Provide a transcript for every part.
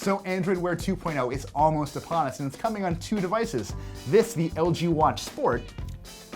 So Android Wear 2.0 is almost upon us, and it's coming on two devices. This, the LG Watch Sport,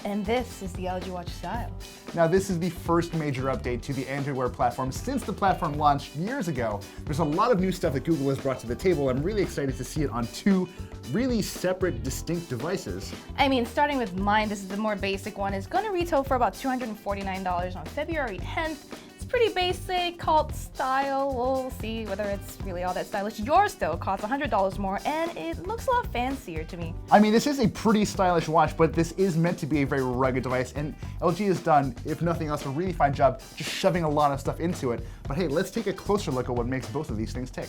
and this is the LG Watch Style. Now this is the first major update to the Android Wear platform since the platform launched years ago. There's a lot of new stuff that Google has brought to the table. I'm really excited to see it on two really separate, distinct devices. I mean, starting with mine, this is the more basic one. It's going to retail for about $249 on February 10th. It's pretty basic, called Style. We'll see whether it's really all that stylish. Yours still costs $100 more, and it looks a lot fancier to me. I mean, this is a pretty stylish watch, but this is meant to be a very rugged device, and LG has done, if nothing else, a really fine job just shoving a lot of stuff into it. But hey, let's take a closer look at what makes both of these things tick.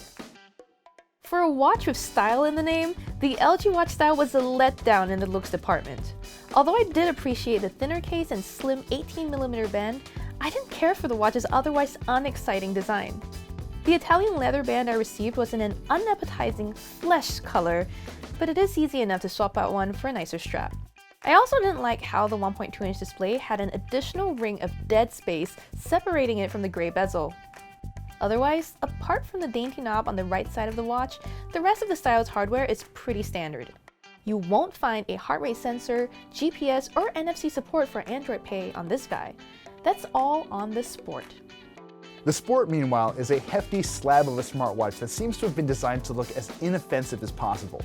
For a watch with style in the name, the LG Watch Style was a letdown in the looks department. Although I did appreciate the thinner case and slim 18mm band, I didn't care for the watch's otherwise unexciting design. The Italian leather band I received was in an unappetizing flesh color, but it is easy enough to swap out one for a nicer strap. I also didn't like how the 1.2-inch display had an additional ring of dead space separating it from the gray bezel. Otherwise, apart from the dainty knob on the right side of the watch, the rest of the style's hardware is pretty standard. You won't find a heart rate sensor, GPS, or NFC support for Android Pay on this guy. That's all on the Sport. The Sport, meanwhile, is a hefty slab of a smartwatch that seems to have been designed to look as inoffensive as possible.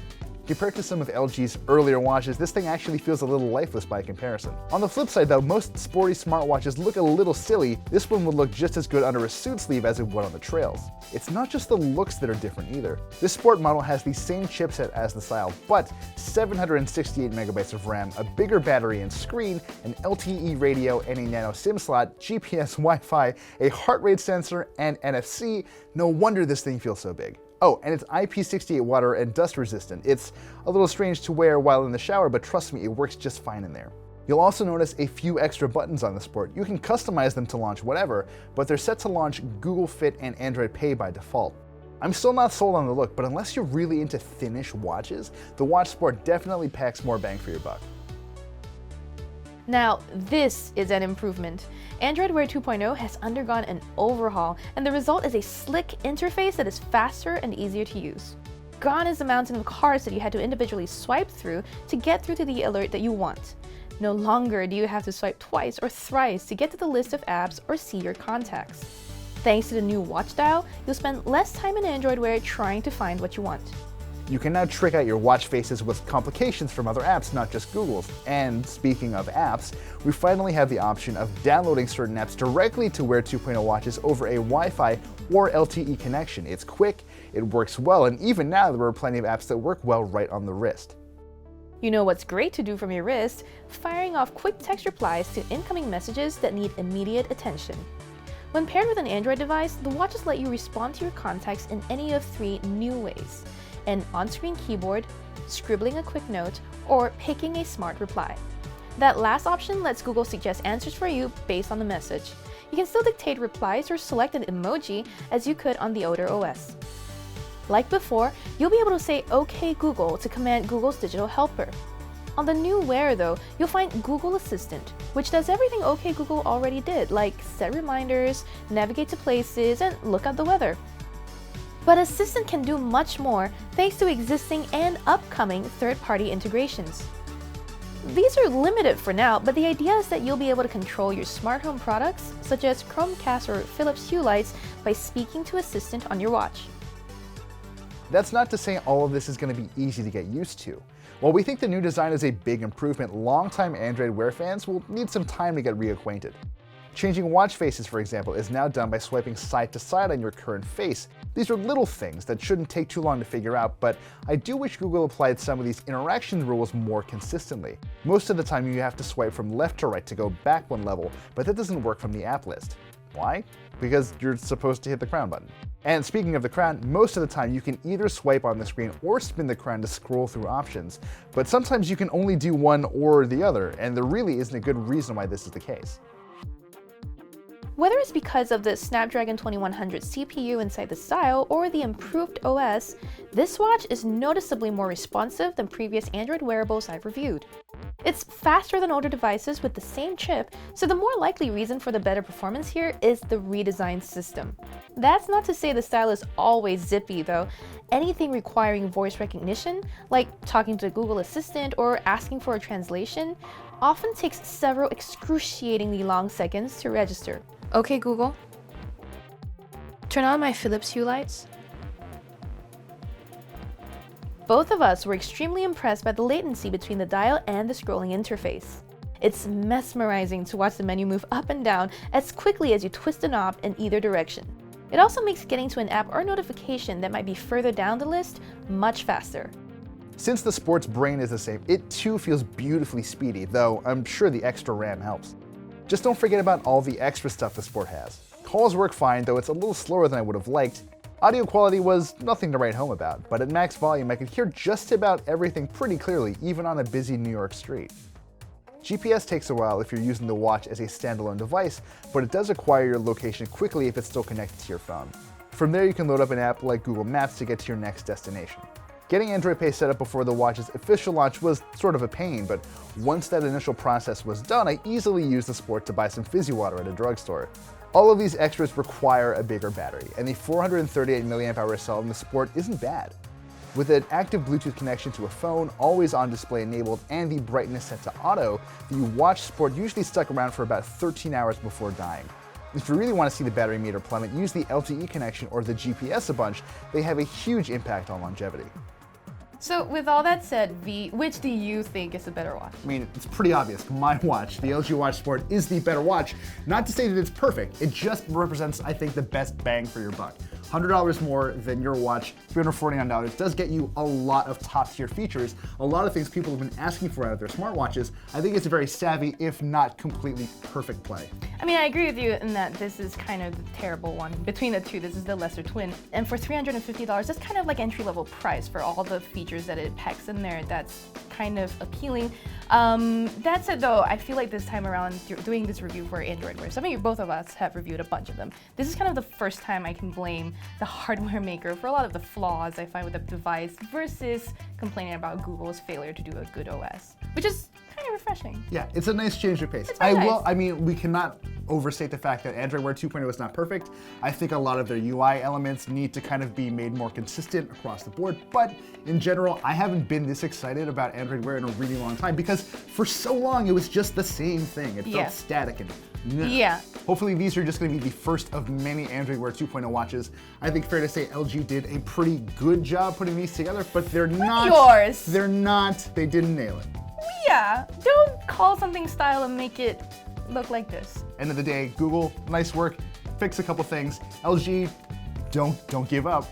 Compared to some of LG's earlier watches, this thing actually feels a little lifeless by comparison. On the flip side though, most sporty smartwatches look a little silly. This one would look just as good under a suit sleeve as it would on the trails. It's not just the looks that are different either. This Sport model has the same chipset as the Style, but 768 megabytes of RAM, a bigger battery and screen, an LTE radio and a nano SIM slot, GPS, Wi-Fi, a heart rate sensor, and NFC. No wonder this thing feels so big. Oh, and it's IP68 water and dust resistant. It's a little strange to wear while in the shower, but trust me, it works just fine in there. You'll also notice a few extra buttons on the Sport. You can customize them to launch whatever, but they're set to launch Google Fit and Android Pay by default. I'm still not sold on the look, but unless you're really into thinnish watches, the Watch Sport definitely packs more bang for your buck. Now, this is an improvement. Android Wear 2.0 has undergone an overhaul, and the result is a slick interface that is faster and easier to use. Gone is the mountain of cards that you had to individually swipe through to get through to the alert that you want. No longer do you have to swipe twice or thrice to get to the list of apps or see your contacts. Thanks to the new watch style, you'll spend less time in Android Wear trying to find what you want. You can now trick out your watch faces with complications from other apps, not just Google's. And speaking of apps, we finally have the option of downloading certain apps directly to Wear 2.0 watches over a Wi-Fi or LTE connection. It's quick, it works well, and even now there are plenty of apps that work well right on the wrist. You know what's great to do from your wrist? Firing off quick text replies to incoming messages that need immediate attention. When paired with an Android device, the watches let you respond to your contacts in any of three new ways: an on-screen keyboard, scribbling a quick note, or picking a smart reply. That last option lets Google suggest answers for you based on the message. You can still dictate replies or select an emoji as you could on the older OS. Like before, you'll be able to say OK Google to command Google's digital helper. On the new Wear though, you'll find Google Assistant, which does everything OK Google already did, like set reminders, navigate to places, and look up the weather. But Assistant can do much more thanks to existing and upcoming third-party integrations. These are limited for now, but the idea is that you'll be able to control your smart home products, such as Chromecast or Philips Hue lights, by speaking to Assistant on your watch. That's not to say all of this is going to be easy to get used to. While we think the new design is a big improvement, longtime Android Wear fans will need some time to get reacquainted. Changing watch faces, for example, is now done by swiping side to side on your current face. These are little things that shouldn't take too long to figure out, but I do wish Google applied some of these interaction rules more consistently. Most of the time you have to swipe from left to right to go back one level, but that doesn't work from the app list. Why? Because you're supposed to hit the crown button. And speaking of the crown, most of the time you can either swipe on the screen or spin the crown to scroll through options, but sometimes you can only do one or the other, and there really isn't a good reason why this is the case. Whether it's because of the Snapdragon 2100 CPU inside the Style or the improved OS, this watch is noticeably more responsive than previous Android wearables I've reviewed. It's faster than older devices with the same chip, so the more likely reason for the better performance here is the redesigned system. That's not to say the style is always zippy though. Anything requiring voice recognition, like talking to Google Assistant or asking for a translation, often takes several excruciatingly long seconds to register. Okay, Google. Turn on my Philips Hue lights. Both of us were extremely impressed by the latency between the dial and the scrolling interface. It's mesmerizing to watch the menu move up and down as quickly as you twist a knob in either direction. It also makes getting to an app or notification that might be further down the list much faster. Since the Sport's brain is the same, it too feels beautifully speedy, though I'm sure the extra RAM helps. Just don't forget about all the extra stuff the Sport has. Calls work fine, though it's a little slower than I would have liked. Audio quality was nothing to write home about, but at max volume I could hear just about everything pretty clearly, even on a busy New York street. GPS takes a while if you're using the watch as a standalone device, but it does acquire your location quickly if it's still connected to your phone. From there you can load up an app like Google Maps to get to your next destination. Getting Android Pay set up before the watch's official launch was sort of a pain, but once that initial process was done, I easily used the Sport to buy some fizzy water at a drugstore. All of these extras require a bigger battery, and the 438 mAh cell in the Sport isn't bad. With an active Bluetooth connection to a phone, always on display enabled, and the brightness set to auto, the watch Sport usually stuck around for about 13 hours before dying. If you really want to see the battery meter plummet, use the LTE connection or the GPS a bunch. They have a huge impact on longevity. So with all that said, V, which do you think is the better watch? I mean, it's pretty obvious. My watch, the LG Watch Sport, is the better watch. Not to say that it's perfect, it just represents, I think, the best bang for your buck. $100 more than your watch, $349 does get you a lot of top-tier features, a lot of things people have been asking for out of their smartwatches. I think it's a very savvy, if not completely perfect play. I mean, I agree with you in that this is kind of the terrible one. Between the two, this is the lesser twin. And for $350, that's kind of like entry-level price for all the features that it packs in there. That's kind of appealing. That said though, I feel like this time around doing this review for Android Wear, both of us have reviewed a bunch of them. This is kind of the first time I can blame the hardware maker for a lot of the flaws I find with the device versus complaining about Google's failure to do a good OS, which is kind of refreshing. Yeah, it's a nice change of pace. I mean, we cannot overstate the fact that Android Wear 2.0 is not perfect. I think a lot of their UI elements need to kind of be made more consistent across the board, but in general, I haven't been this excited about Android Wear in a really long time because for so long it was just the same thing. It felt static and yeah. Hopefully these are just going to be the first of many Android Wear 2.0 watches. I think fair to say LG did a pretty good job putting these together, but they're not yours. They're not. They didn't nail it. Yeah, don't call something style and make it look like this. End of the day, Google, nice work. Fix a couple things. LG, don't give up.